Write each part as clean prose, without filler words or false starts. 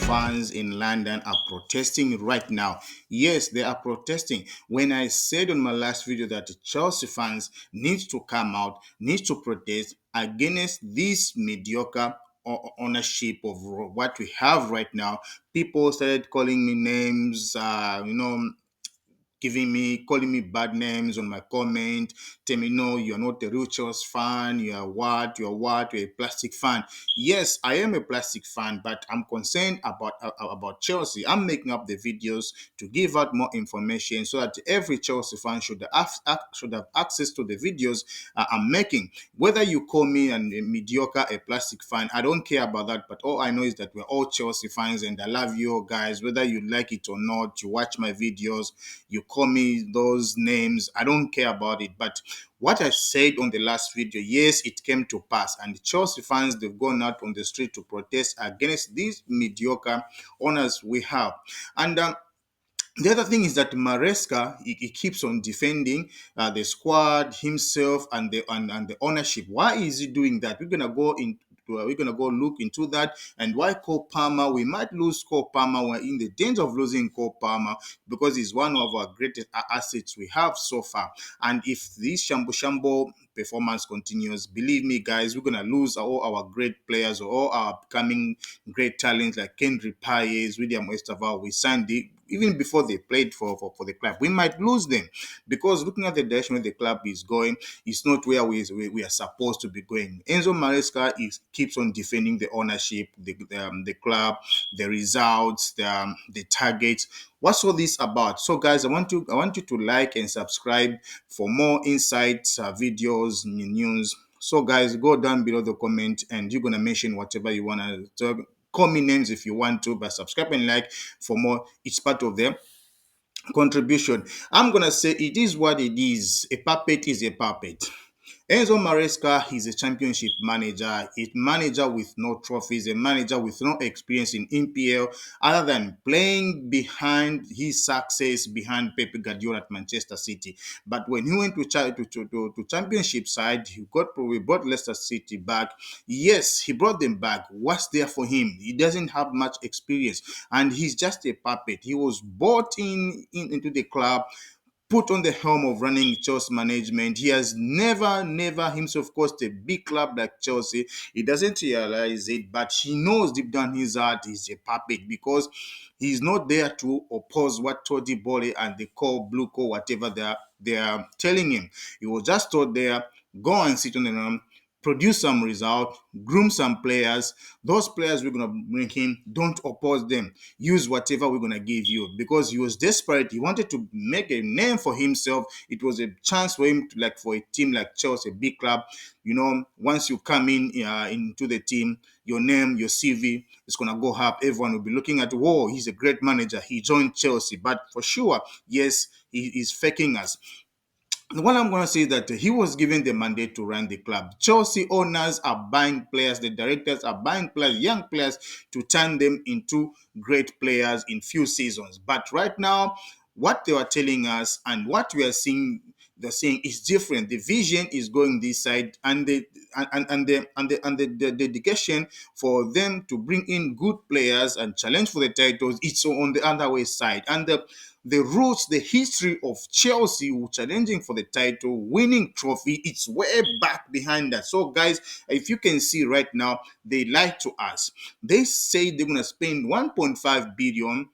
fans in London are protesting right now. Yes, they are protesting. When I said on my last video that the Chelsea fans need to come out, need to protest against this mediocre ownership of what we have right now, people started calling me names, calling me bad names on my comment, tell me, no, you're not a real Chelsea fan, you're a plastic fan. Yes, I am a plastic fan, but I'm concerned about Chelsea. I'm making up the videos to give out more information so that every Chelsea fan should have access to the videos I'm making. Whether you call me a mediocre, a plastic fan, I don't care about that, but all I know is that we're all Chelsea fans and I love you guys, whether you like it or not. You watch my videos, you call me those names, I don't care about it. But what I said on the last video, yes, it came to pass, and the Chelsea fans, they've gone out on the street to protest against these mediocre owners we have. And the other thing is that Maresca, he keeps on defending the squad, himself, and the ownership. Why is he doing that? We're gonna go look into that. And why Cole Palmer? We might lose Cole Palmer. We're in the danger of losing Cole Palmer because he's one of our greatest assets we have so far. And if this shambo performance continues, believe me, guys, we're gonna lose all our great players, all our becoming great talents like Kendry Paez, William Esteval. We signed even before they played for the club. We might lose them because looking at the direction where the club is going, it's not where we are supposed to be going. Enzo Maresca keeps on defending the ownership, the club, the results, the targets. What's all this about? So, guys, I want you to like and subscribe for more insights, videos, news. So, guys, go down below the comment and you're gonna mention whatever you wanna talk. Call me names if you want to, but subscribe and like for more. It's part of the contribution. I'm gonna say it is what it is. A puppet is a puppet. Enzo Maresca is a championship manager, a manager with no trophies, a manager with no experience in NPL other than playing behind his success behind Pep Guardiola at Manchester City. But when he went to championship side, he probably brought Leicester City back. Yes, he brought them back. What's there for him? He doesn't have much experience and he's just a puppet. He was bought into the club, put on the helm of running Chelsea management. He has never himself coached a big club like Chelsea. He doesn't realize it, but he knows deep down his heart he's a puppet because he's not there to oppose what Toddy BOELY and the blueco, whatever they are telling him. He was just told there, go and sit on the ground, produce some result, groom some players. Those players we're going to bring in, don't oppose them. Use whatever we're going to give you. Because he was desperate. He wanted to make a name for himself. It was a chance for him to, like, for a team like Chelsea, a big club. You know, once you come into the team, your name, your CV is going to go up. Everyone will be looking at, whoa, he's a great manager. He joined Chelsea. But for sure, yes, he is faking us. What I'm going to say is that he was given the mandate to run the club. Chelsea owners are buying players, the directors are buying players, young players, to turn them into great players in few seasons. But right now, what they are telling us and what we are seeing, they're saying is different. The vision is going this side, and the dedication for them to bring in good players and challenge for the titles, it's on the other way side. And the roots, the history of Chelsea challenging for the title, winning trophy, it's way back behind that. So, guys, if you can see right now, they lied to us. They say they're going to spend 1.5 billion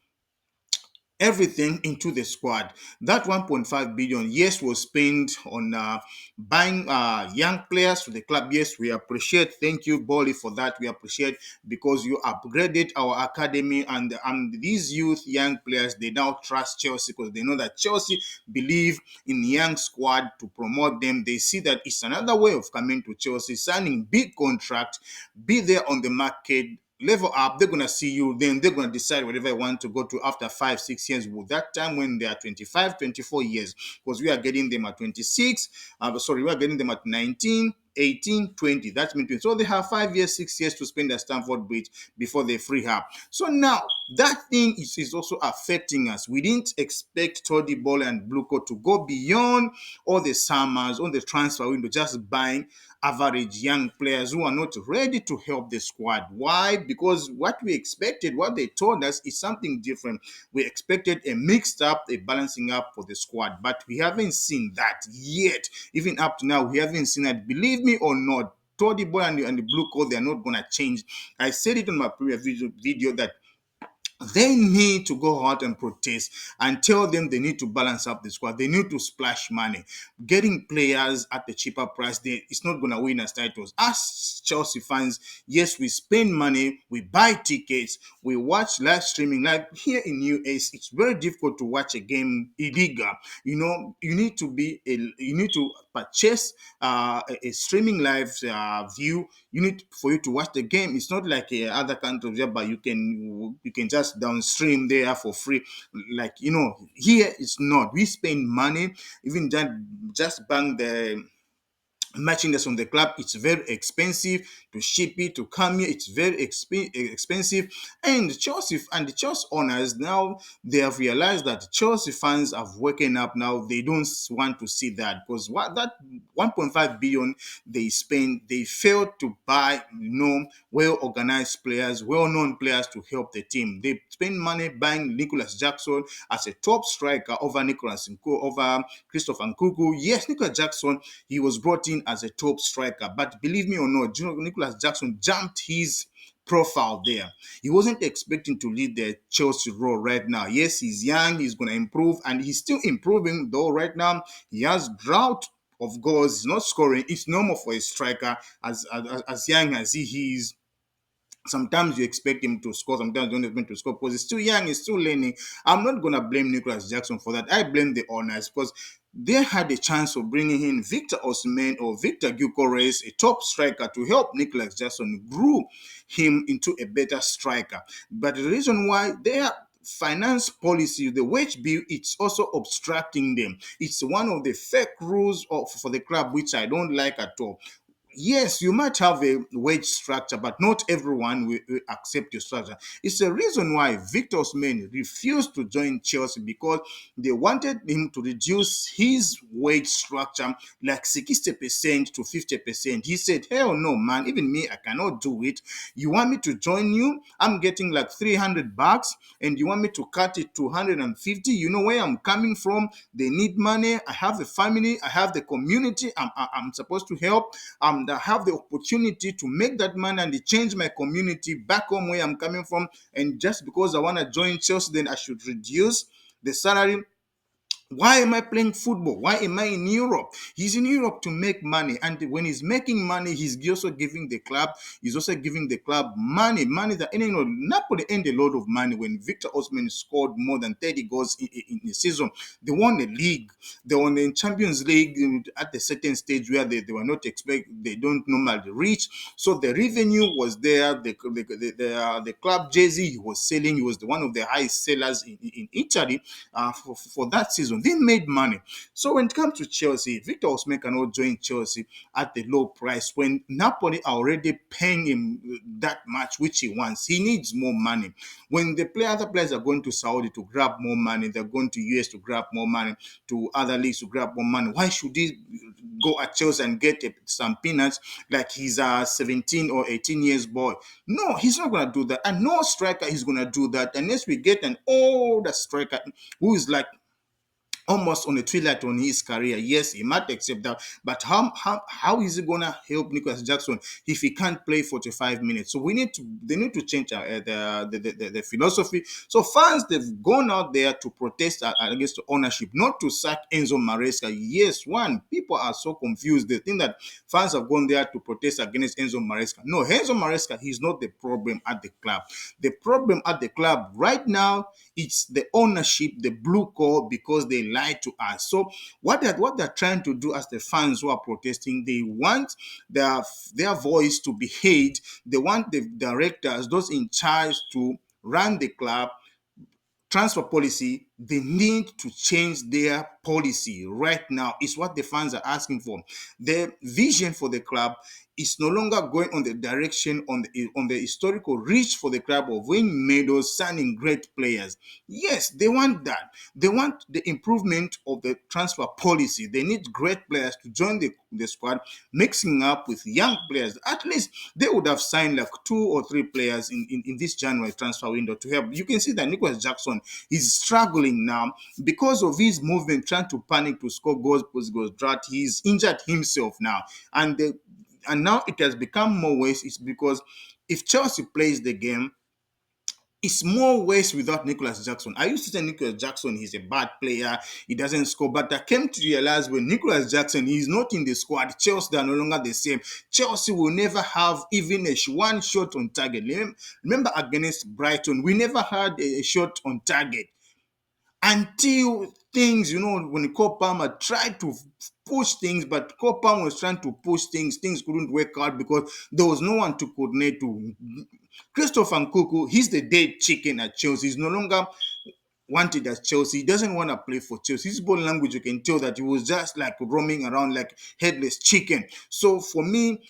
everything into the squad. That 1.5 billion, yes, was spent on buying young players to the club. Yes, we appreciate. Thank you, BOELY, for that. We appreciate because you upgraded our academy, and these young players, they now trust Chelsea because they know that Chelsea believe in young squad to promote them. They see that it's another way of coming to Chelsea, signing big contract, be there on the market, level up. They're gonna see you, then they're gonna decide whatever they want to go to after 5-6 years. With that time when they are 25, 24 years, because we are getting them at 26. We are getting them at 19, 18, 20. That means so they have 5 years, 6 years to spend at Stamford Bridge before they free up. So now that thing is also affecting us. We didn't expect Toddy Ball and Blueco to go beyond all the summers, all the transfer window, just buying average young players who are not ready to help the squad. Why? Because what we expected, what they told us, is something different. We expected a mixed up, a balancing up for the squad, but we haven't seen that yet. Even up to now, we haven't seen that. Believe me or not, Toddy Boy and the Blue Coat, they're not going to change. I said it on my previous video that they need to go out and protest and tell them they need to balance up the squad. They need to splash money. Getting players at the cheaper price, it's not going to win us titles. As Chelsea fans, yes, we spend money, we buy tickets, we watch live streaming. Like here in US, it's very difficult to watch a game illegal. You need to purchase a streaming live view. You need for you to watch the game. It's not like other countries but you can just downstream there for free. Like here it's not. We spend money, even just bang the merchandise from the club. It's very expensive to ship it to come here. It's very expensive. And the Chelsea owners, now they have realized that Chelsea fans have woken up. Now they don't want to see that, because what that 1.5 billion they spend, they failed to buy well organized players, well known players to help the team. They spend money buying Nicholas Jackson as a top striker over Christopher Nkuku. Yes, Nicholas Jackson, he was brought in as a top striker, but believe me or not, Nicholas Jackson jumped his profile there. He wasn't expecting to lead the Chelsea role right now. Yes, he's young, he's going to improve, and he's still improving, though right now he has drought of goals. He's not scoring. It's normal for a striker as young as he is. Sometimes you expect him to score, sometimes you don't expect him to score because he's still young, he's still learning. I'm not going to blame Nicholas Jackson for that. I blame the owners, because they had a chance of bringing in Victor Osimhen or Victor Gyökeres, a top striker, to help Nicholas Jackson grow him into a better striker. But the reason why their finance policy, the wage bill, it's also obstructing them. It's one of the fake rules for the club, which I don't like at all. Yes, you might have a wage structure, but not everyone will accept your structure. It's the reason why Victor Osimhen refused to join Chelsea, because they wanted him to reduce his wage structure like 60% to 50%. He said, hell no, man, even me, I cannot do it. You want me to join you? I'm getting like $300, and you want me to cut it to 150? You know where I'm coming from? They need money. I have a family. I have the community I'm supposed to help. I have the opportunity to make that money and change my community back home where I'm coming from. And just because I want to join Chelsea, then I should reduce the salary? Why am I playing football? Why am I in Europe? He's in Europe to make money. And when he's making money, he's also giving the club, money that, Napoli earned a lot of money when Victor Osimhen scored more than 30 goals in a season. They won the league. They won the Champions League at a certain stage where they were not they don't normally reach. So the revenue was there. The club jersey he was selling, he was one of the highest sellers in Italy for that season. They made money. So when it comes to Chelsea, Victor Osimhen cannot join Chelsea at the low price when Napoli are already paying him that much, which he wants. He needs more money. When other players are going to Saudi to grab more money, they're going to US to grab more money, to other leagues to grab more money. Why should he go at Chelsea and get some peanuts like he's a 17 or 18 years boy? No, he's not going to do that. And no striker is going to do that unless we get an older striker who is like almost on a twilight on his career. Yes, he might accept that, but how is he gonna help Nicholas Jackson if he can't play 45 minutes? So they need to change the philosophy. So fans, they've gone out there to protest against the ownership, not to sack Enzo Maresca. Yes, people are so confused. They think that fans have gone there to protest against Enzo Maresca. No, Enzo Maresca, he's not the problem at the club. The problem at the club right now, it's the ownership, the blueco, because they lied to us. So what they're trying to do as the fans who are protesting, they want their voice to be heard. They want the directors, those in charge, to run the club, transfer policy, they need to change their policy right now. Is what the fans are asking for. The vision for the club is no longer going on the direction on the historical reach for the club of winning medals, signing great players. Yes, they want that. They want the improvement of the transfer policy. They need great players to join the squad, mixing up with young players. At least they would have signed like 2 or 3 players in this January transfer window to help. You can see that Nicholas Jackson is struggling now because of his movement, trying to panic to score goals, post goals, drought. He's injured himself now, and now it has become more worse. It's because if Chelsea plays the game, it's more worse without Nicholas Jackson. I used to say Nicholas Jackson, he's a bad player, he doesn't score, but I came to realize when Nicholas Jackson is not in the squad, Chelsea are no longer the same. Chelsea will never have even one shot on target. Remember against Brighton, we never had a shot on target until things, when Cole Palmer tried to push things, but Cole Palmer was trying to push things couldn't work out because there was no one to coordinate to. Christopher Nkunku, he's the dead chicken at Chelsea. He's no longer wanted at Chelsea. He doesn't want to play for Chelsea. His body language, you can tell that he was just like roaming around like headless chicken. So for me,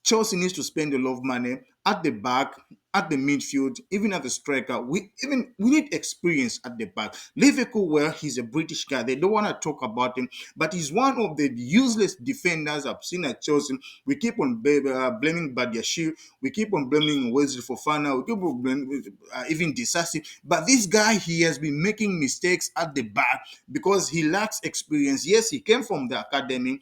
Chelsea needs to spend a lot of money at the back, at the midfield, even at the striker. We need experience at the back. Liverpool, well, he's a British guy. They don't want to talk about him, but he's one of the useless defenders I've seen at Chelsea. We keep on blaming Badiashile. We keep on blaming Wesley Fofana. We keep on blaming even Disasi. But this guy, he has been making mistakes at the back because he lacks experience. Yes, he came from the academy.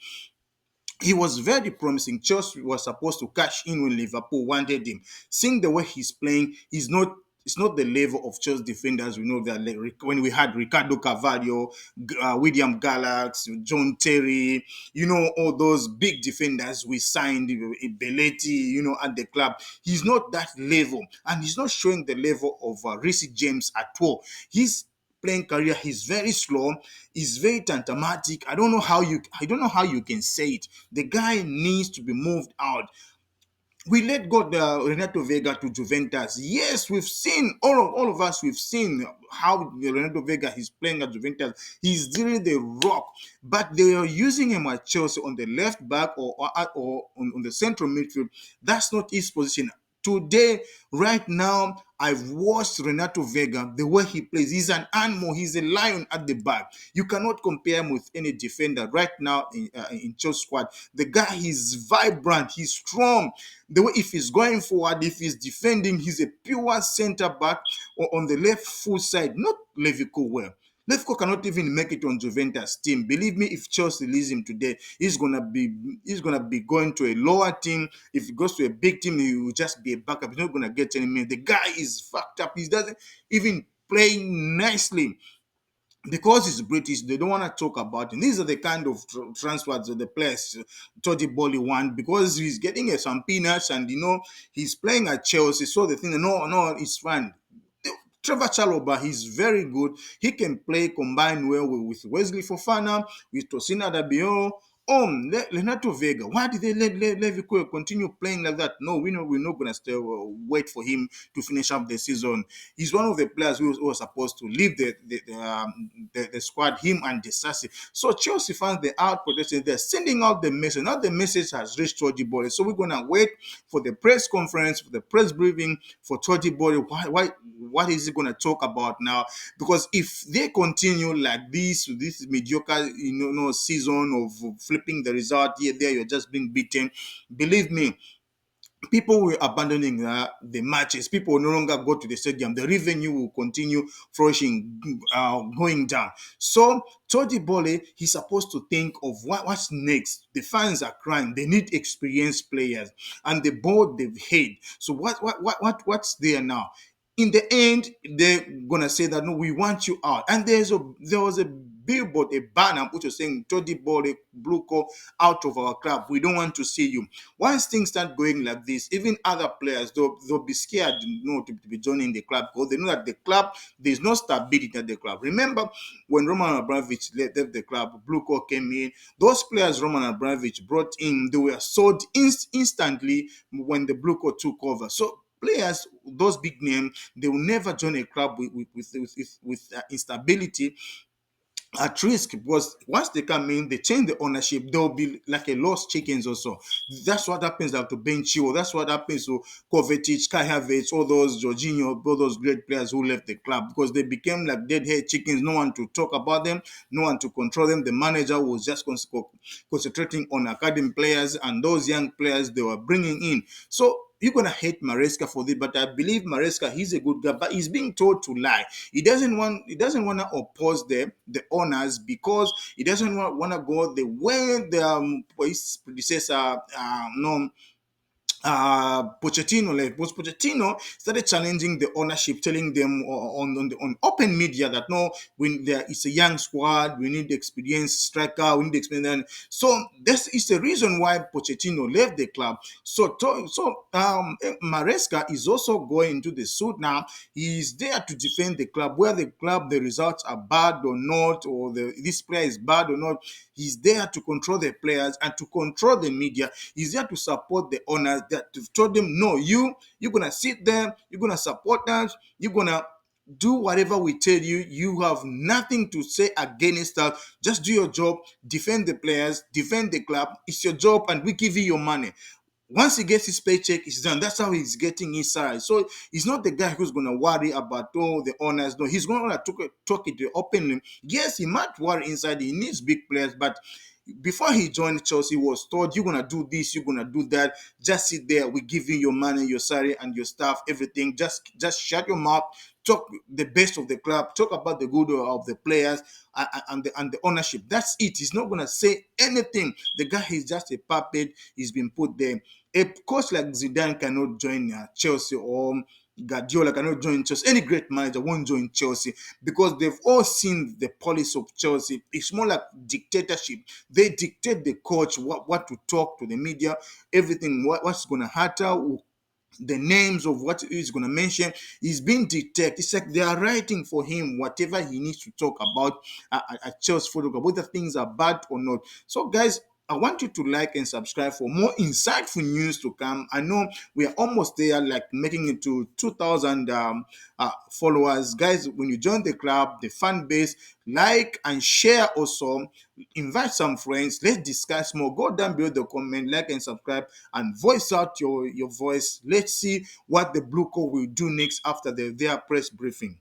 He was very promising. Chelsea was supposed to cash in when Liverpool wanted him. Seeing the way he's playing, it's not the level of Chelsea defenders. We know that when we had Ricardo Carvalho, William Galax, John Terry, all those big defenders we signed, Belletti, at the club. He's not that level, and he's not showing the level of Reece James at all. He's playing career, he's very slow, he's very tantramatic. I don't know how you can say it. The guy needs to be moved out. We let go Renato Vega to Juventus. Yes, we've seen all of us. We've seen how Renato Vega is playing at Juventus. He's really the rock, but they are using him at Chelsea on the left back or on the central midfield. That's not his position. Today, right now, I've watched Renato Vega, the way he plays. He's an animal. He's a lion at the back. You cannot compare him with any defender right now in Chelsea squad. The guy is vibrant. He's strong. The way if he's going forward, if he's defending, he's a pure center back or on the left full side, not Levi Colwill. Lefko cannot even make it on Juventus team. Believe me, if Chelsea release him today, he's gonna be going to a lower team. If he goes to a big team, he will just be a backup. He's not gonna get any minutes. The guy is fucked up. He doesn't even play nicely. Because he's British, they don't want to talk about him. These are the kind of transfers that the players Toddy Bolly want because he's getting some peanuts and he's playing at Chelsea. So they think no, it's fine. Trevor Chalobah, he's very good. He can play combined well with Wesley Fofana, with Tosina Dabiolo. Renato Vega. Why did they let Levi Colwill continue playing like that? No, we know we're not gonna stay wait for him to finish up the season. He's one of the players who was supposed to leave the squad. Him and Disasi. So Chelsea fans, they are protesting. They're sending out the message. Now the message has reached Todd Boehly. So we're gonna wait for the press conference, for the press briefing for Todd Boehly. What is he gonna talk about now? Because if they continue like this mediocre, season of flipping the result here, there, you're just being beaten. Believe me, people will abandoning the matches. People will no longer go to the stadium. The revenue will continue flourishing, going down. So Toddy Boehly, he's supposed to think of what's next. The fans are crying. They need experienced players, and the board they've hate. So what's there now? In the end, they're gonna say that no, we want you out. And there was a billboard, a banner which was saying Toddy Boehly, Blue Co, out of our club. We don't want to see you. Once things start going like this, even other players they'll be scared, to be joining the club because they know that the club, there's no stability at the club. Remember when Roman Abramovich left the club, Blue Co came in. Those players Roman Abramovich brought in, they were sold instantly when the Blue Co took over. So players, those big names, they will never join a club with instability at risk, because once they come in, they change the ownership, they'll be like a lost chickens or so. That's what happens to Benchio. That's what happens to Kovacic, Kai Havertz, all those Jorginho, all those great players who left the club, because they became like dead-head chickens. No one to talk about them, no one to control them. The manager was just concentrating on academy players and those young players they were bringing in. So you're gonna hate Maresca for this, but I believe Maresca, he's a good guy, but he's being told to lie. He doesn't want to oppose the owners, because he doesn't want to go the way his predecessor, no, Pochettino left. Was Pochettino started challenging the ownership, telling them on open media that no, when there is a young squad, we need experienced striker, we need experience. So this is the reason why Pochettino left the club. Maresca is also going to the suit now. He is there to defend the club, where the results are bad or not, or this player is bad or not. He's there to control the players and to control the media. He's there to support the owners, that to tell them, no, you're gonna sit there, you're gonna support us, you're gonna do whatever we tell you. You have nothing to say against us. Just do your job, defend the players, defend the club. It's your job, and we give you your money. Once he gets his paycheck, it's done. That's how he's getting his salary. So he's not the guy who's going to worry about the owners. No, he's going to talk it openly. Yes, he might worry inside. He needs big players, but before he joined Chelsea, he was told, you're going to do this, you're going to do that. Just sit there. We give you your money, your salary, and your staff, everything. Just shut your mouth. Talk the best of the club. Talk about the good of the players and the ownership. That's it. He's not going to say anything. The guy is just a puppet. He's been put there. A coach like Zidane cannot join Chelsea, or Guardiola cannot join Chelsea. Any great manager won't join Chelsea, because they've all seen the policy of Chelsea. It's more like dictatorship. They dictate the coach what to talk to the media, everything, what's going to happen, the names of what he's going to mention is being dictated. It's like they are writing for him whatever he needs to talk about at Chelsea Football Club, whether things are bad or not. So, guys, I want you to like and subscribe for more insightful news to come. I know we are almost there, like making it to 2,000 followers. Guys, when you join the club, the fan base, like and share also. Invite some friends. Let's discuss more. Go down below the comment, like and subscribe, and voice out your voice. Let's see what the Blue Co will do next after their press briefing.